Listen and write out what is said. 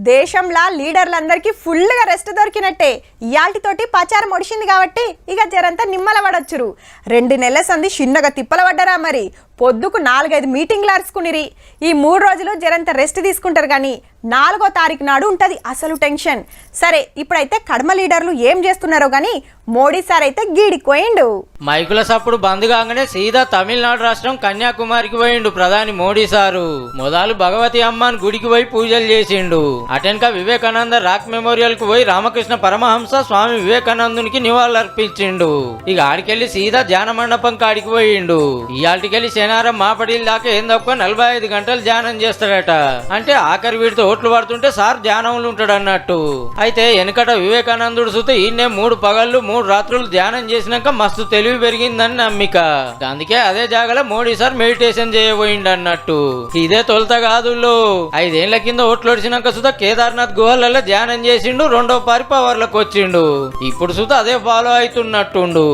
దేశంలో లీడర్లందరికీ ఫుల్గా రెస్ట్ దొరికినట్టే ఇయాల్టితోటి పచారం ఒడిసింది కాబట్టి ఇక జరంతా నిమ్మల పడొచ్చురు 2 నెలల సంది చిన్నగా తిప్పల పడ్డరా మరి పొద్దుకు 4-5 మీటింగ్లు అరుచుకునిరి ఈ 3 రోజులు జరంత రెస్ట్ తీసుకుంటారు కానీ 4వ తారీఖు నాడు ఉంటది అసలు టెన్షన్ సరే ఇప్పుడైతే కడమ లీడర్లు ఏం చేస్తున్నారో గానీ మోడీ సార్ అయితే గీడిపోయిండు మైకుల సప్పుడు బంద్ కాగానే సీదా తమిళనాడు రాష్ట్రం కన్యాకుమారికి పోయిండు ప్రధాని మోడీ సారు మొదలు భగవతి అమ్మన్ గుడికి పోయి పూజలు చేసిండు అటెన్క వివేకానంద రాక్ మెమోరియల్ కు పోయి రామకృష్ణ పరమహంస స్వామి వివేకానందునికి నివాళులర్పించిండు ఇక ఆడికెళ్లి సీదా ధ్యాన మండపం కాడికి పోయిండు ఇయాల్టికెళ్లి శనారం మాపడిల దాకా ఏందొక్క 45 గంటలు ధ్యానం చేస్తాడట అంటే ఆఖరి వీడితో ఓట్లు పడుతుంటే సార్ ధ్యానంలో ఉంటాడు అన్నట్టు అయితే వెనకట వివేకానందుడు సుత ఈయనే 3 పగళ్ళు 3 రాత్రులు ధ్యానం చేసినాక మస్తు తెలివి పెరిగిందని నమ్మిక అందుకే అదే జాగలో మోడీ సార్ మెడిటేషన్ చేయబోయిండు అన్నట్టు ఇదే తొలత కాదు 5 ఏళ్ల కింద ఓట్లు ఒడిచినాక సుత కేదార్నాథ్ గుహలలో ధ్యానం చేసిండు 2వ పారి పవర్లకు వచ్చిండు ఇప్పుడు సుత అదే ఫాలో అవుతున్నట్టుండు